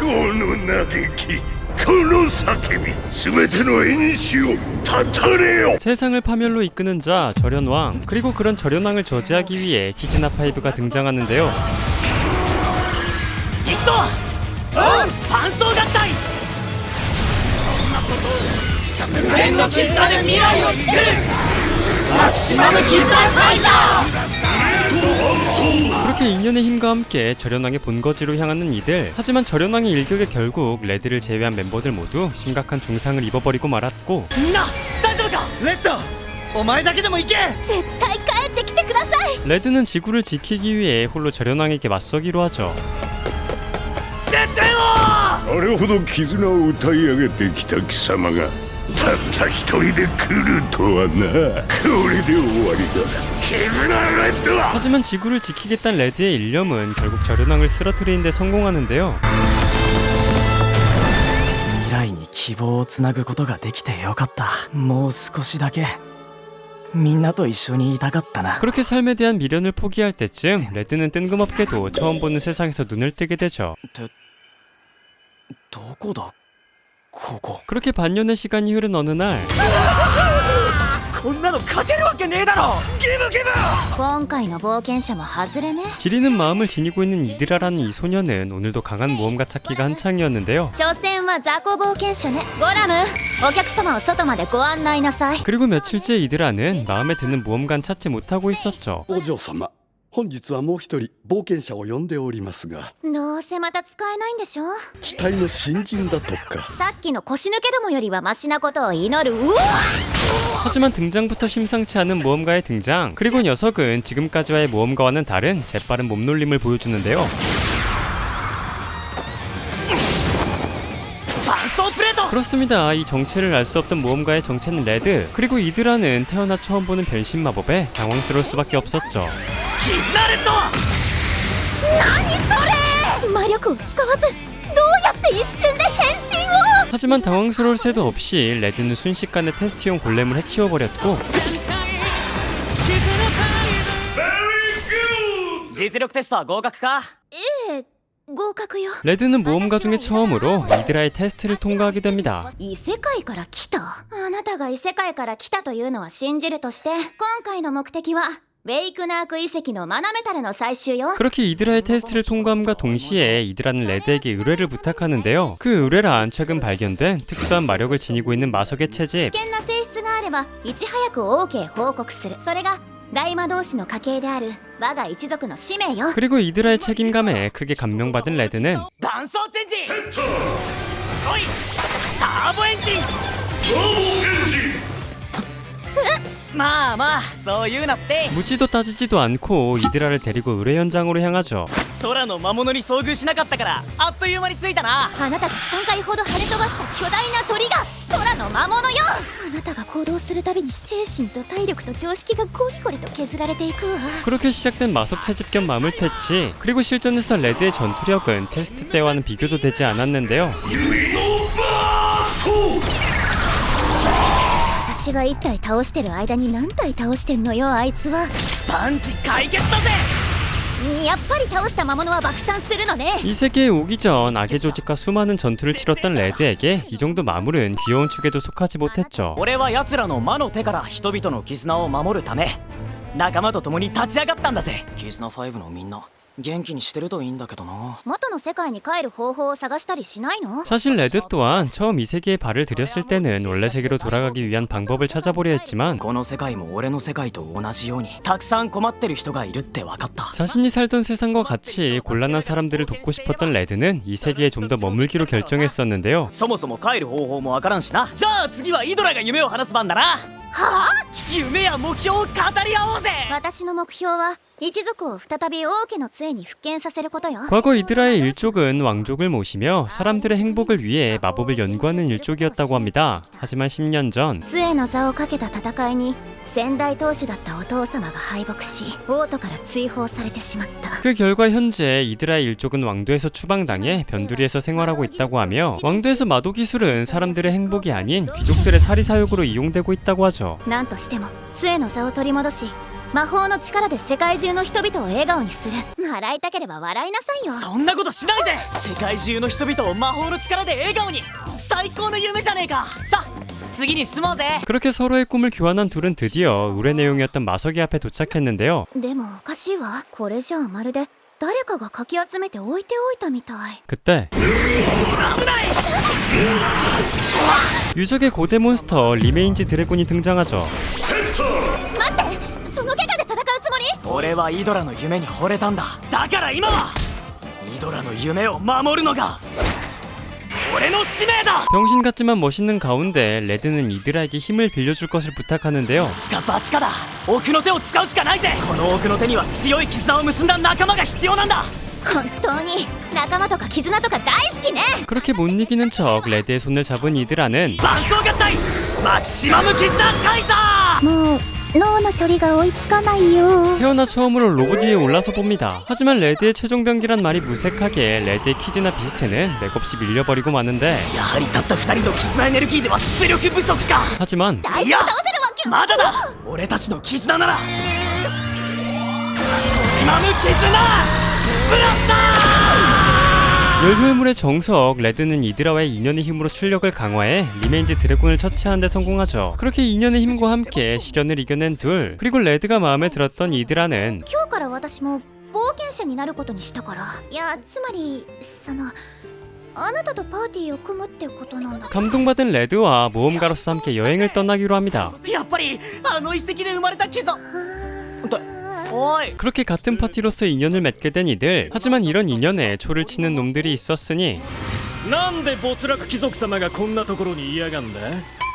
この嘆きこの叫び全ての縁を断たれよ. 세상을 파멸로 이끄는 자 절연왕, 그리고 그런 절연왕을 저지하기 위해 키즈나 파이브가 등장하는데요. 익소! 반소合体! 無限の絆で未来を作る!マキシマム絆ファイザー! 그렇게 인연의 힘과 함께 절연왕의 본거지로 향하는 이들. 하지만 절연왕의 일격에 결국 레드를 제외한 멤버들 모두 심각한 중상을 입어버리고 말았고. みんな大丈夫か? レッドお前だけでも行け! 絶対帰ってきてください. 레드는 지구를 지키기 위해 홀로 절연왕에게 맞서기로 하죠. 絶縁を! それほど絆を歌い上げてきた貴様がたった一人で来るとはな. これで終わりだ.絆レッド! 하지만 지구를 지키겠다는 레드의 일념은 결국 절연왕을 쓰러뜨리는 데 성공하는데요. 未来に希望をつなぐことができてよかった. もう少しだけみんなと一緒にいたかったな. 그렇게 삶에 대한 미련을 포기할 때쯤 레드는 뜬금없게도 처음 보는 세상에서 눈을 뜨게 되죠. どこだここ. 그렇게 반년의 시간이 흐른 어느 날 こんなの勝てるわけねえだろ. ギブギブ. 今回の冒険者も外れね. 지리는 마음을 지니고 있는 이드라라는 이 소녀는 오늘도 강한 모험가 찾기가 한창이었는데요. 所詮は雑魚冒険者ね. ゴラム、お客様を外までご案内なさい. 그리고 며칠째 이드라는 마음에 드는 모험가는 찾지 못하고 있었죠. お嬢様、本日はもう一人冒険者を呼んでおりますが、どうせまた使えないんでしょ. 期待の新人だとか。さっきの腰抜けどもよりはマシなことを祈る. 우와! 하지만 등장부터 심상치 않은 모험가의 등장. 그리고 녀석은 지금까지와의 모험가와는 다른 재빠른 몸놀림을 보여주는데요. 그렇습니다. 이 정체를 알 수 없던 모험가의 정체는 레드. 그리고 이드라는 태어나 처음 보는 변신 마법에 당황스러울 수밖에 없었죠. 絆レッド! 何それ! 魔力を使わずどうやって一瞬で変身を! 하지만 당황스러울 새도 없이 레드는 순식간에 테스트용 골렘을 해치워버렸고 実力テストは合格か? ええ、合格よ. 레드는 모험가 중에 처음으로 이드라의 테스트를 통과하게 됩니다. 異世界から来た? あなたが異世界から来たというのは信じるとして、今回の目的はウェイクナーク遺跡のマナメタルの採集よ. 그렇게 이드라의 테스트를 통과함과 동시에 이드라는 레드에게 의뢰를 부탁하는데요. 그 의뢰란 최근 발견된 특수한 마력을 지니고 있는 마석의 채집. 危険な性質があればいち早く王家へ報告する. それが大魔導士の家系である我が一族の使命よ. 그리고 이드라의 책임감에 크게 감명받은 레드는 伴走チェンジ! 来い! ターボエンジン! まあまあそう言うなって. 묻지도 따지지도 않고 이드라를 데리고 의뢰 현장으로 향하죠. 空の魔物に遭遇しなかったからあっという間に着いたな. あなたが3回ほど跳ね飛ばした巨大な鳥が空の魔物よ. あなたが行動するたびに精神と体力と常識がゴリゴリと削られていくわ. 그렇게 시작된 마석 채집 겸 마물 퇴치. 그리고 실전에서 레드의 전투력은 테스트 때와는 비교도 되지 않았는데요. 私が1体倒してる間に何体倒してんのよあいつは. パンチ解決だぜ! やっぱり倒した魔物は爆散するのね. 이 세계에 오기 전 악의 조직과 수많은 전투를 치렀던 레드에게 이 정도 마물은 귀여운 축에도 속하지 못했죠. 俺は奴らの魔の手から人々の絆を守るため仲間と共に立ち上がったんだぜ. キズナ5のみんな元気にしてるといいんだけどな. 元の世界に帰る方法を探したりしないの? 사실 레드 또한 처음 이 세계에 발을 들였을 때는 원래 세계로 돌아가기 위한 방법을 찾아보려 했지만 この世界も俺の世界と同じようにたくさん困ってる人がいるって分かった. 자신이 살던 세상과 같이 곤란한 사람들을 돕고 싶었던 레드는 이 세계에 좀 더 머물기로 결정했었는데요. そもそも帰る方法も分からんしな. じゃあ次はイドラが夢を話す番だな. はあ? 夢や目標を語り合おうぜ. 私の目標は一族を再び王家の杖に復権させることよ. 과거 이드라의 일족은 왕족을 모시며 사람들의 행복을 위해マ법을 연구하는 일족이었다고 합니다. 하지만 10년 전 杖の座をかけた戦いに先代当主だったお父様が敗北し王都から追放されてしまった. 그 결과 현재 이드라의 일족은 왕도에서 추방당해 변두리에서 생활하고 있다고 하며 왕도에서 마도 기술은 사람들의 행복이 아닌 귀족들의 사리사욕으로 이용되고 있다고 하죠. 何としても杖の座を取り戻し魔法の力で世界中の人々を笑顔にする。笑いたければ笑いなさいよ。そんなことしないぜ。世界中の人々を魔法の力で笑顔に。最高の夢じゃねえか。さあ次に進もうぜ。 그렇게 서로의 꿈을 교환한 둘은 드디어 의뢰 내용이었던 마석의 앞에 도착했는데요. でもおかしいわ。これじゃあまるで誰かがかき集めて置いておいたみたい。 그때 유적의 고대 몬스터 리메인지 드래곤이 등장하죠. 待って、その怪我で戦うつもり？俺はイドラの夢に惚れたんだ。だから今はイドラの夢を守るのが俺の使命だ。 병신 같지만 멋있는 가운데 레드는 이드라에게 힘을 빌려줄 것을 부탁하는데요. チカバチカだ。奥の手を使うしかないぜ。この奥の手には強い絆を結んだ仲間が必要なんだ。本当に仲間とか絆とか大好きね。 그렇게 못 이기는 척 레드의 손을 잡은 이드라는 伴奏合体マキシマム絆カイザー。もう脳の処理が追いつかないよ。 태어나 처음으로 로봇 위에 올라서 봅니다. 하지만 레드의 최종 병기란 말이 무색하게 레드의 키즈나 비스트는 맥없이 밀려버리고 마는데 やはりたった二人の絆エネルギーでは出力不足か。 하지만 大丈夫倒せるわけ。まだだ。俺たちの絆ならシマム絆ブラスター。 열혈물의 정석 레드는 이드라와의 인연의 힘으로 출력을 강화해 리메인지 드래곤을 처치하는 데 성공하죠. 그렇게 인연의 힘과 함께 시련을 이겨낸 둘. 그리고 레드가 마음에 들었던 이드라는 今日から私も冒険者になることにしたから。いや、つまりそのあなたとパーティーを組むってことなんだ。 감동받은 레드와 모험가로서 함께 여행을 떠나기로 합니다. やっぱりあの遺跡で生まれた絆。おい。 그렇게 같은 파티로서 인연을 맺게 된 이들. 하지만 이런 인연에 초를 치는 놈들이 있었으니 なんで没落貴族様がこんなところにいやがんだ。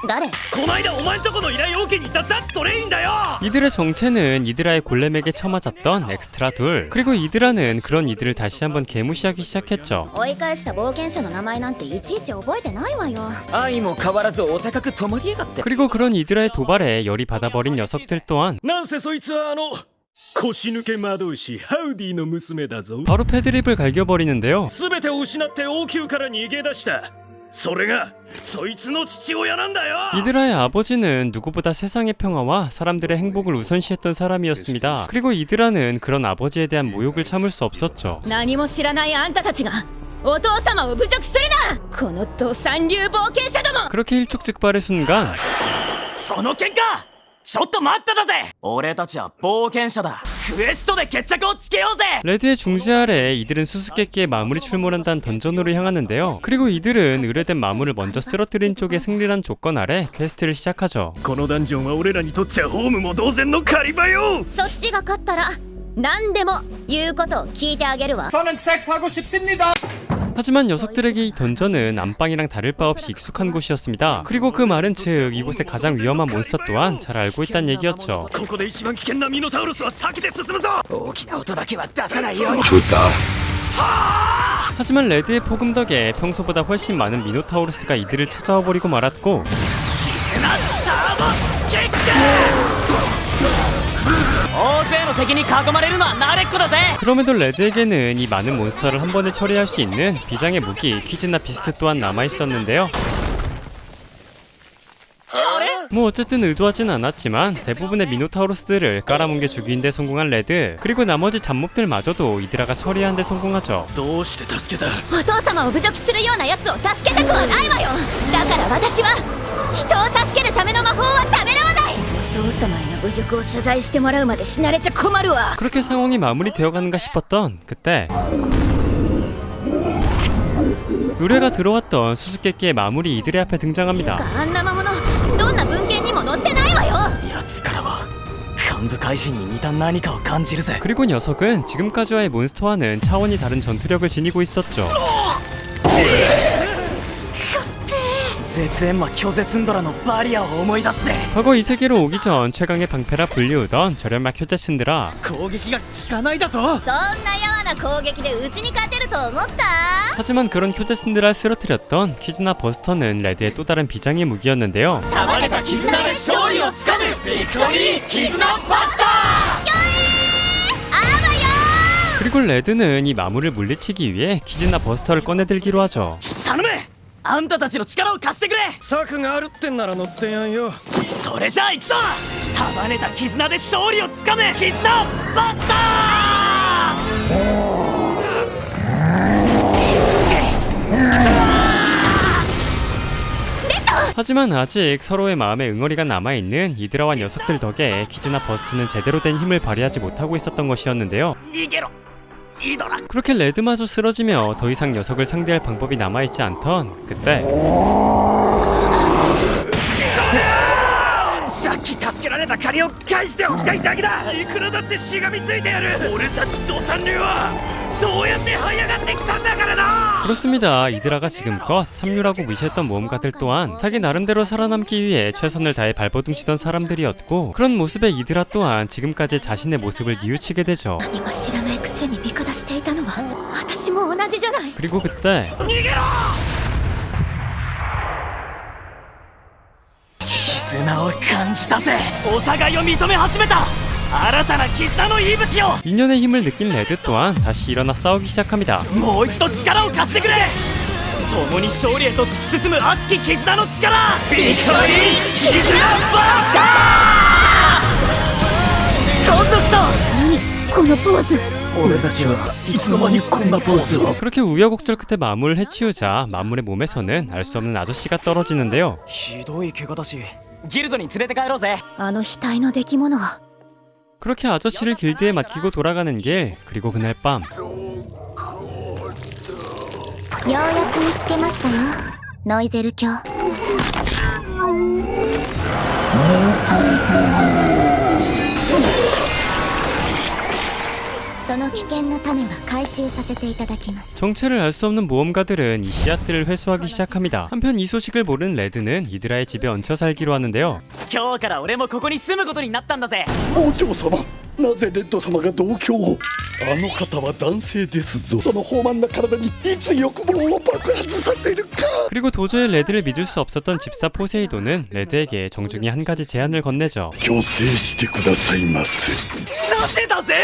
誰？こないだお前んとこの依頼を受けに行ったザッツトレインだよ。 이들의 정체는 이드라의 골렘에게 처맞았던 엑스트라 둘. 그리고 이드라는 그런 이들을 다시 한번 개무시하기 시작했죠. 追い返した冒険者の名前なんていちいち覚えてないわよ。愛も変わらずお高く止まりやがって。 그리고 그런 이드라의 도발에 열이 받아버린 녀석들 또한 なんせそいつは腰抜け魔導士ハウディの娘だぞ。 바로 패드립을 갈겨버리는데요. 全てを失って王宮から逃げ出した。それがそいつの父親なんだよ。 이드라의 아버지는 누구보다 세상의 평화와 사람들의 행복을 우선시했던 사람이었습니다. 그리고 이드라는 그런 아버지에 대한 모욕을 참을 수 없었죠. 何も知らないあんたたちがお父様を侮辱するな。この土三流冒険者ども。 그렇게 일촉즉발의 순간 その喧嘩ちょっと待っただぜ。俺たちは冒険者だ。クエストで決着をつけようぜ。 레드의 중재 아래 이들은 수수께끼의 마물이 출몰한다는 던전으로 향하는데요. 그리고 이들은 의뢰된 마물을 먼저 쓰러뜨린 쪽의 승리란 조건 아래 퀘스트를 시작하죠. このダンジョンは俺らにとってはホームも同然の狩り場よ。そっちが勝ったら何でも言うことを聞いてあげるわ。 하지만 녀석들에게 이 던전은 안방이랑 다를 바 없이 익숙한 곳이었습니다. 그리고 그 말은 즉 이곳의 가장 위험한 몬스터 또한 잘 알고 있다는 얘기였죠. ここで一番危険なミノタウロスは避けて進むぞ。大きな音だけは出さないように。 하지만 레드의 폭음 덕에 평소보다 훨씬 많은 미노타우루스가 이들을 찾아와 버리고 말았고 絆ターボキック。大勢の敵に囲まれるのは慣れっこだぜ。 그럼에도 레드에게는 이 많은 몬스터를 한 번에 처리할 수 있는 비장의 무기 퀴즈나 비스트 또한 남아있었는데요. 뭐 어쨌든 의도하진 않았지만 대부분의 미노타우루스들을 깔아뭉개 죽이는 데 성공한 레드. 그리고 나머지 잡목들마저도 이드라가 처리하는 데 성공하죠. どうして助けた。お父様を侮辱するようなやつを助けたくはないわよ。だから私は人を助けるための魔法はためらわない。お父様への侮辱を謝罪してもらうまで死なれちゃ困るわ。 그렇게 상황이 마무리되어가는가 싶었던 그때 의뢰가 들어왔던 수수께끼의 마무리 이들의 앞에 등장합니다. あんな魔物どんな文献にも載ってないわよ。奴からは幹部怪人に似た何かを感じるぜ。 그리고 녀석은 지금까지와의 몬스터와는 차원이 다른 전투력을 지니고 있었죠. 絶縁魔拒絶ンドラのバリアを思い出すぜ。 과거 이 세계로 오기 전 최강의 방패라 불리우던 저렴한 효자신드라. 攻撃が効かないだと。そんなやわな攻撃でうちに勝てると思った？ 하지만 그런 효자신드라를 쓰러뜨렸던 키즈나 버스터는 레드의 또 다른 비장의 무기였는데요. 束ねた絆で勝利をつかむビクトリー絆バスター。 그리고 레드는 이 마물을 물리치기 위해 키즈나 버스터를 꺼내들기로 하죠. 頼む。あんたたちの力を貸してくれ。策があるってんなら乗ってやんよ。それじゃあ行くぞ。束ねた絆で勝利をつかめ。絆バスター。 하지만 아직 서로의 마음에 응어리가 남아있는 이드라와 녀석들 덕에 키즈나 버스트는 제대로 된 힘을 발휘하지 못하고 있었던 것이었는데요. 逃げろイドラ。 그렇게 레드마저 쓰러지며 더 이상 녀석을 상대할 방법이 남아있지 않던 그때 さっき助けられた借りを返しておきたいだけだ。いくらだってしがみついてやる。俺たち土産流はそうやって這い上がってきたんだからな。 그렇습니다. 이드라가 지금껏 삼류라고 무시했던 모험가들 또한 자기 나름대로 살아남기 위해 최선을 다해 발버둥치던 사람들이었고 그런 모습에 이드라 또한 지금까지 자신의 모습을 뉘우치게 되죠. 何も知らないくせに味方していたのは私も同じじゃない。 그리고 그때 絆を感じたぜ。お互いを認め始めた。新たな絆の息吹を。 인연의 힘을 느낀 레드 또한 다시 일어나 싸우기 시작합니다. もう一度力を貸してくれ。共に勝利へと突き進む熱き絆の力。ビクトリー絆バーサー。今度こそ。何このポーズ。俺たちはいつの間にこんなポーズを。 그렇게 우여곡절 끝에 마무를 해치우자 마무의 몸에서는 알 수 없는 아저씨가 떨어지는데요. ひどい怪我だしギルドに連れて帰ろうぜ。あの額の出来物は。 그렇게 아저씨를 길드에 맡기고 돌아가는 길. 그리고 그날 밤 ようやく見つけましたよノイゼル卿。その危険な種は回収させていただきます。 정체를 알 수 없는 모험가들은 이 씨앗들을 회수하기 시작합니다. 한편 이 소식을 모른 레드는 이드라의 집에 얹혀 살기로 하는데요. 今日から俺もここに住むことになったんだぜ。お嬢様、なぜレッド様が同居を。あの方は男性ですぞ。その豊満な体にいつ欲望を爆発させるか。 그리고 도저히 레드를 믿을 수 없었던 집사 포세이돈은 레드에게 정중히 한 가지 제안을 건네죠. 強制してくださいます。なぜだぜ。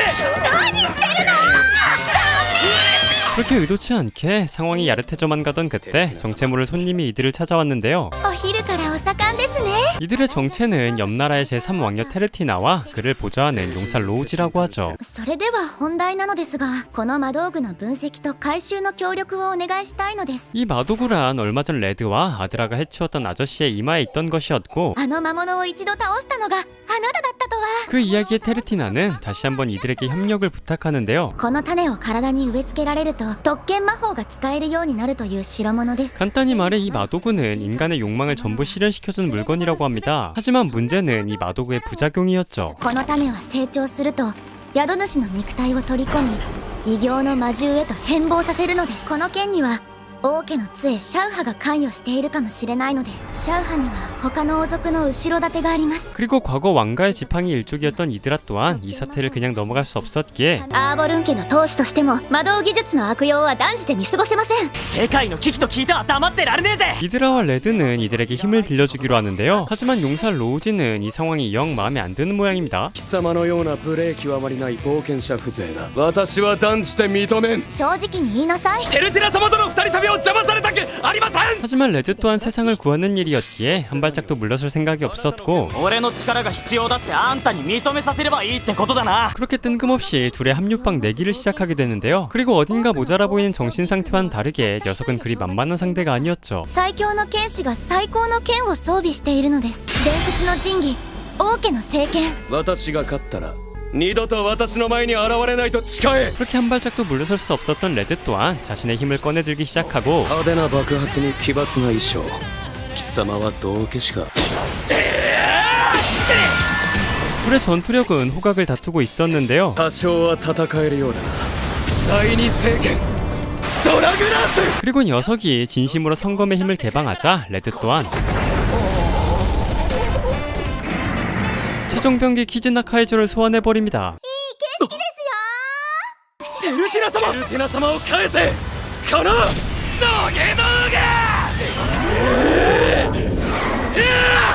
그렇게 의도치 않게 상황이 야릇해져만 가던 그때 정체 모를 손님이 이들을 찾아왔는데요. お昼からお盛んですね。 이들의 정체는 옆나라의 제3왕녀 테르티나와 그를 보좌하는 용사 로우지라고 하죠. それでは本題なのですが、この魔道具の分析と回収の協力をお願いしたいのです。 이 마도구란 얼마 전 레드와 아드라가 해치웠던 아저씨의 이마에 있던 것이었고 あの魔物を一度倒したのがあなただったとは。 그 이야기에 테르티나는 다시 한번 이들에게 협력을 부탁하는데요. この種を体に植え付けられると特権魔法が使えるようになるという代物です。 간단히 말해 이 마도구는 인간의 욕망을 전부 실현시켜준 물건이라고 합니다. 하지만 문제는 이 마도구의 부작용이었죠. この種は成長すると宿主の肉体を取り込み異形の魔獣へと変貌させるのです。この件には王家の杖シャウハが関与しているかもしれないのです。シャウハには他の王族の後ろ盾があります。 그리고 과거 왕가의 지팡이 일족이었던 이드라 또한 이 사태를 그냥 넘어갈 수 없었기에 アーボルン家の当主としても魔導技術の悪用は断じて見過ごせません。世界の危機と聞いては黙ってられねえぜ。 이드라와 레드는 이들에게 힘을 빌려주기로 하는데요. 하지만 용사 로우지는 이 상황이 영 마음에 안 드는 모양입니다. 貴様のような無礼極まりない冒険者風情だ。私は断じて認めん。正直に言いなさい。テルティラ様との二人旅を邪魔されたくありません。 하지만 레드 또한 세상을 구하는 일이었기에 한 발짝도 물러설 생각이 없었고 俺の力が必要だってあんたに認めさせればいいってことだな。 그렇게 뜬금없이 둘의 합류방 내기를 시작하게 되는데요. 그리고 어딘가 모자라 보이는 정신 상태와는 다르게 녀석은 그리 만만한 상대가 아니었죠. 最強の剣士が最高の剣を装備しているのです。伝説の神器王家の聖剣。私が勝ったら二度と私の前に現れないと誓え。 그렇게 한 발짝도 물러설 수 없었던 레드 또한 자신의 힘을 꺼내들기 시작하고 派手な爆発に奇抜な衣装。貴様は道化師か。 둘의 전투력은 호각을 다투고 있었는데요. 多少は戦えるようだな。第二聖剣ドラグラース。 그리고 녀석이 진심으로 성검의 힘을 개방하자 레드 또한 최종 병기 키즈나 카이조를 소환해버립니다. テルティラ様、テルティラ様を返せ。この土下道具。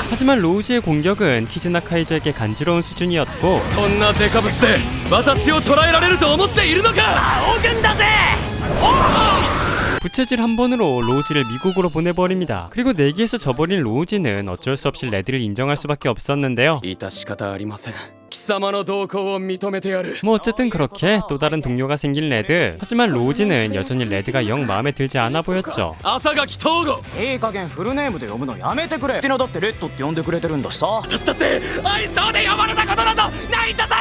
하지만 로우지의 공격은 키즈나 카이저에게 간지러운 수준이었고 そんなデカブツで私を捕らえられると思っているのか。青軍だぜ。 부채질 한 번으로 로우지를 미국으로 보내버립니다. 그리고 내기에서 져버린 로우지는 어쩔 수 없이 레드를 인정할 수밖에 없었는데요. 致し方ありません。貴様の同行を認めてやる。 뭐 어쨌든 그렇게 또 다른 동료가 생긴 레드. 하지만 로우지는 여전히 레드가 영 마음에 들지 않아 보였죠. 朝垣東吾。いい加減フルネームで呼ぶのやめてくれってのだってレッドって呼んでくれてるんだしさ私だって愛称で呼ばれたことなどないんだぞ。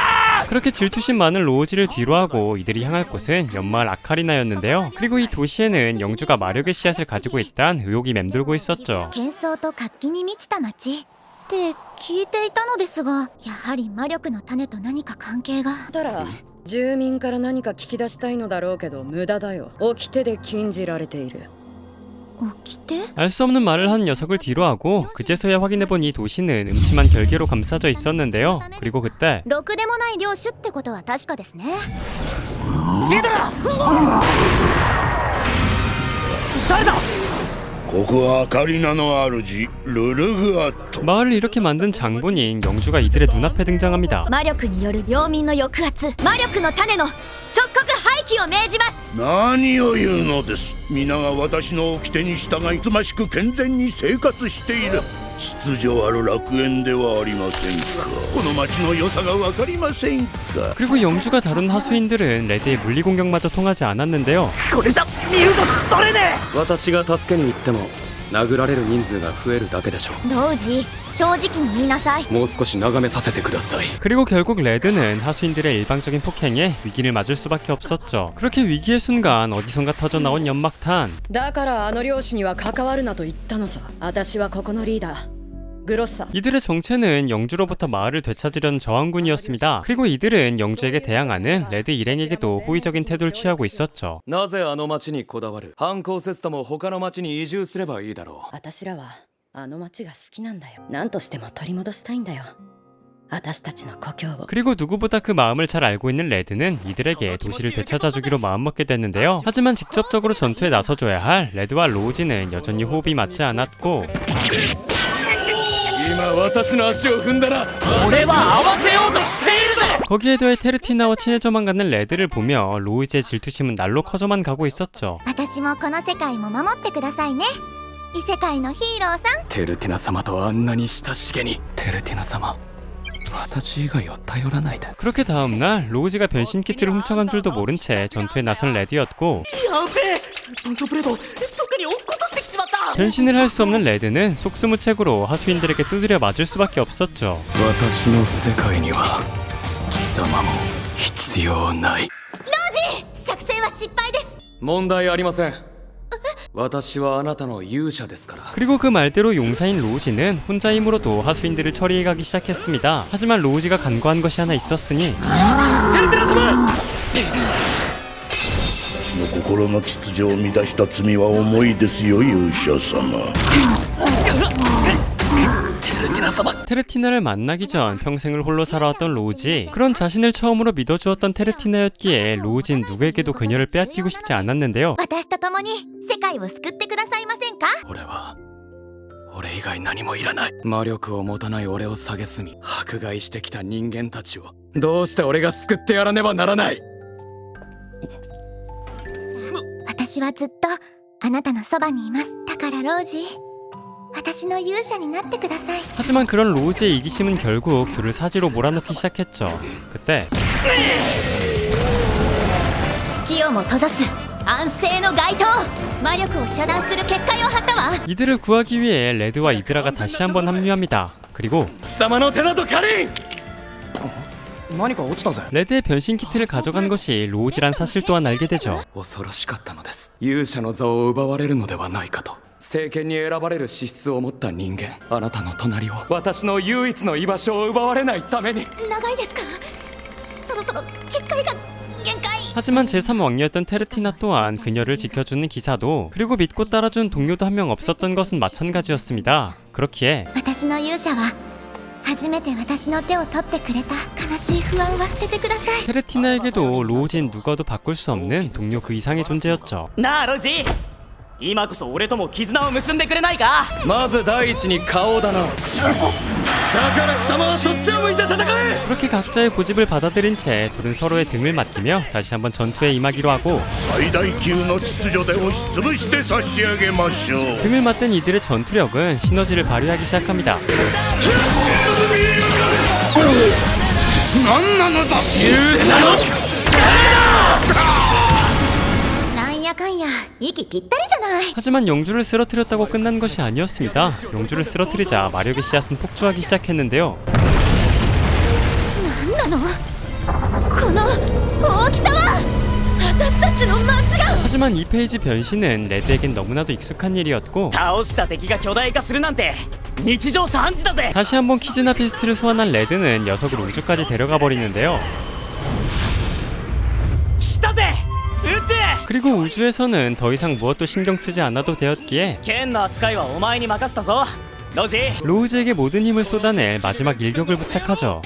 그렇게 질투심 많은 로우지를 뒤로하고 이들이 향할 곳은 연마을 아카리나였는데요. 그리고 이 도시에는 영주가 마력의 씨앗을 가지고 있다는 의혹이 맴돌고 있었죠. 喧騒と活気に満ちた町って聞いていたのですが、やはり魔力の種と何か関係が。たら住民から何か聞き出したいのだろうけど無駄だよ。掟で禁じられている。掟？ 알 수 없는 말을 한 녀석을 뒤로하고 그제서야 확인해본 이 도시는 음침한 결계로 감싸져 있었는데요. 그리고 그때 ろくでもない領主ってことは確かですね。誰だここはアカリナの主ルルグアット。 마을을 이렇게 만든 장본인 영주가 이들의 눈앞에 등장합니다. 魔力による領民の抑圧、魔力の種の即刻廃棄を命じます。何を言うのです。皆が私の掟に従いつましく健全に生活している秩序ある楽園ではありませんか。この町の良さが分かりませんか。 그리고 영주가 다룬 하수인들은 레드의 물리 공격마저 통하지 않았는데요. これじゃ身動き取れね私が助けに行っても殴られる人数が増えるだけでしょう。ロウジ、正直に言いなさい。もう少し眺めさせてください。 그리고 결국 레드는 하수인들의 일방적인 폭행에 위기를 맞을 수밖에 없었죠. 그렇게 위기의 순간 어디선가 터져나온 연막탄. だからあの漁師には関わるなと言ったのさ。私はここのリーダーグロッサ。 이들의 정체는 영주로부터 마을을 되찾으려는 저항군이었습니다. 그리고 이들은 영주에게 대항하는 레드 일행에게도 호의적인 태도를 취하고 있었죠. なぜあの町にこだわる。反抗せずとも他の町に移住すればいいだろう。私らはあの町が好きなんだよ。何としても取り戻したいんだよ。私たちの故郷を。 그리고 누구보다 그 마음을 잘 알고 있는 레드는 이들에게 도시를 되찾아주기로 마음먹게 됐는데요. 하지만 직접적으로 전투에 나서줘야 할 레드와 로우지는 여전히 호흡이 맞지 않았고 今私の足を踏んだら俺は合わせようとしているぜ 거기에 더해 테르티나와 친해져만 가는 레드를 보며 로우지의 질투심은 날로 커져만 가고 있었죠. 私もこの世界も守ってくださいね。異世界のヒーローさん。テルティナ様とあんなに親しげに。テルティナ様私以外を頼らないで。 그렇게 다음날 로우지가 변신 키트를 훔쳐간 줄도 모른 채 전투에 나선 레드였고 やべえ炭素プレート特に落っことしてきちまった 변신을 할 수 없는 레드는 속수무책으로 하수인들에게 두드려 맞을 수밖에 없었죠. 私の世界には貴様も必要ない。作戦は失敗です。問題ありません。私はあなたの勇者ですから。 그리고 그 말대로 용사인 로우지는 혼자 힘으로도 하수인들을 처리해가기 시작했습니다. 하지만 로우지가 간과한 것이 하나 있었으니 私の心の秩序を乱した罪は重いですよ勇者様。 테르티나를 만나기 전 평생을 홀로 살아왔던 로우지. 그런 자신을 처음으로 믿어주었던 테르티나였기에 로우지는 누구에게도 그녀를 빼앗기고 싶지 않았는데요. 私と共に世界を救ってくださいませんか。俺以外何もいらない。魔力を持たない俺を蔑み迫害してきた人間たちをどうして俺が救ってやらねばならない。私はずっとあなたのそばにいます。だからロウジ、私の勇者になってください。 하지만 그런 로우지의 이기심은 결국 둘을 사지로 몰아넣기 시작했죠. 그때 月をも閉ざす安静の街灯、魔力を遮断する結界を張ったわ。 이들을 구하기 위해 레드와 이드라가 다시 한번 합류합니다. 그리고 貴様の手だとカリン。何か落ちたぜ 레드의 변신 키트를 가져간 것이 로우지란 사실 또한 알게 되죠. 恐ろしかったのです。勇者の座を奪われるのではないかと。政権に選ばれる資質を持った人間、あなたの隣を私の唯一の居場所を奪われないために。長いですか。そろそろ結界が限界。 하지만 제3왕녀였던 테르티나 또한 그녀를 지켜주는 기사도 그리고 믿고 따라준 동료도 한 명 없었던 것은 마찬가지였습니다. 그렇기에 私の勇者は初めて私の手を取ってくれた。悲しい不安は捨ててください。 테르티나에게도 로우지는 누구와도 바꿀 수 없는 동료 그 이상의 존재였죠. なあロジ、今こそ俺とも絆を結んでくれないか。まず第一に顔だな。だから貴様はそっちを向いて戦え。 그렇게 각자의 고집을 받아들인 채 둘은 서로의 등을 맡기며 다시 한번 전투에 임하기로 하고 最大級の秩序で押しつぶして差し上げましょう 등을 맞댄 이들의 전투력은 시너지를 발휘하기 시작합니다. 何なのだなんやかんや息ぴったりじゃない。 하지만 영주를 쓰러뜨렸다고 끝난 것이 아니었습니다. 영주를 쓰러뜨리자 마력의 씨앗은 폭주하기 시작했는데요. なんなのこの大きさは。私たちの町が。 하지만 이 페이지 변신은 레드에겐 너무나도 익숙한 일이었고 倒した敵が巨大化するなんて日常茶飯事だぜ。 다시 한번 키즈나 피스트를 소환한 레드는 녀석을 우주까지 데려가 버리는데요. 来たぜ宇宙。 그리고 우주에서는 더 이상 무엇도 신경 쓰지 않아도 되었기에 剣の扱いはお前に任せたぞロジ。 로우즈에게 모든 힘을 쏟아내 마지막 일격을 부탁하죠.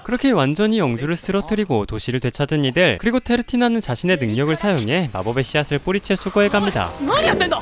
그렇게 완전히 영주를 쓰러뜨리고 도시를 되찾은 이들, 그리고 테르티나는 자신의 능력을 사용해 마법의 씨앗을 뿌리채 수거해갑니다. 何やってんだ。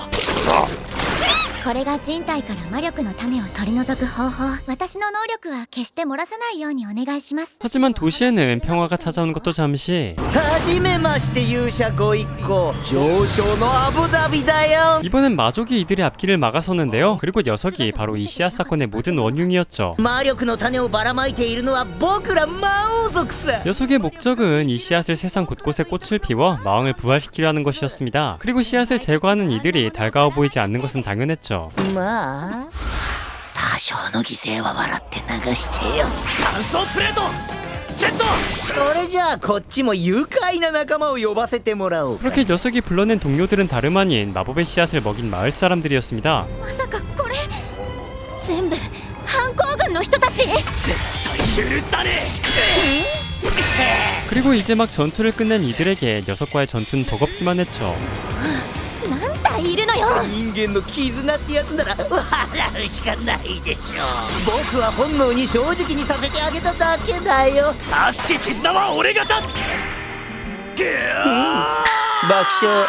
これが人体から魔力の種を取り除く方法。私の能力は決して漏らさないようにお願いします。 하지만 도시에는 평화가 찾아온 것도 잠시. はじめまして勇者ご一行上昇のアブダビだよ 이번엔 마족이 이들의 앞길을 막아서는데요. 그리고 녀석이 바로 이 씨앗 사건의 모든 원흉이었죠. 魔力の種をばらまいているのは僕ら魔王族さ 녀석의 목적은 이 씨앗을 세상 곳곳에 꽃을 피워 마왕을 부활시키려 하는 것이었습니다. 그리고 씨앗을 제거하는 이들이 달가워 보이지 않는 것은 당연했죠. まあ多少の犠牲は笑って流してよ乾燥プレートセット。それじゃあこっちも愉快な仲間を呼ばせてもらおうか 그렇게 녀석이 불러낸 동료들은 다름 아닌 마법의 씨앗을 먹인 마을 사람들이었습니다. まさかこれ全部反抗軍の人たち。許さね 그리고 이제 막 전투를 끝낸 이들에게 녀석과의 전투는 버겁기만 했죠. 何体いるのよ。人間の絆ってやつなら笑うしかないでしょ僕は本能に正直にさせてあげただけだよえ。悪しき絆は俺が立つ。爆笑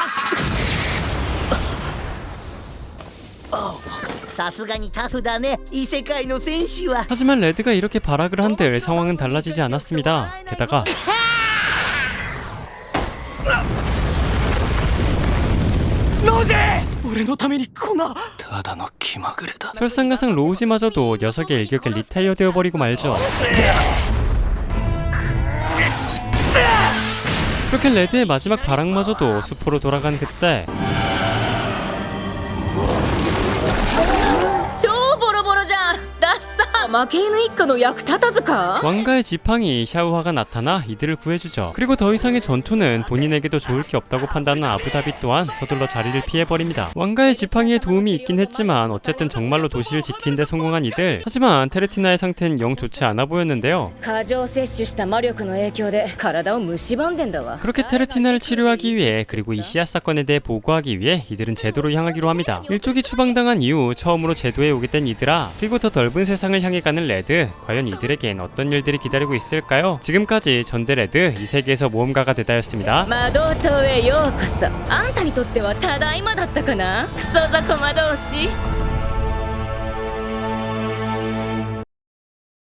さすがにタフだね異世界の戦士は 하지만 레드가 이렇게 발악을 한들 상황은 달라지지 않았습니다. 게다가 ロジ俺のためにこんな。ただの気まぐれだ。 설상가상 로우지마저도 녀석의 일격에 리타이어 되어버리고 말죠. 그렇게 레드의 마지막 발악마저도 수포로 돌아간 그때 超ボロボロじゃん。ダッサ。負け犬一家の役立たずか。 왕가의 지팡이 샤우하가 나타나 이들을 구해주죠. 그리고 더 이상의 전투는 본인에게도 좋을 게 없다고 판단한 아부다비 또한 서둘러 자리를 피해버립니다. 왕가의 지팡이의 도움이 있긴 했지만 어쨌든 정말로 도시를 지키는 데 성공한 이들. 하지만 테르티나의 상태는 영 좋지 않아 보였는데요. 過剰摂取した魔力の影響で体を蝕んでんだわ。 그렇게 테르티나를 치료하기 위해, 그리고 이 씨앗 사건에 대해 보고하기 위해 이들은 제도로 향하기로 합니다. 일족이 추방당한 이후 처음으로 제도에 오게 된 이들아, 그리고 더 넓은 세상을 향해 가는 레드. 과연 이들에겐 어떤 일들이 기다리고 있을까요? 지금까지 전대 레드, 이 세계에서 모험가가 되다였습니다. 魔導島へようこそ。あんたにとってはただいまだったかな。クソ雑魚魔導士。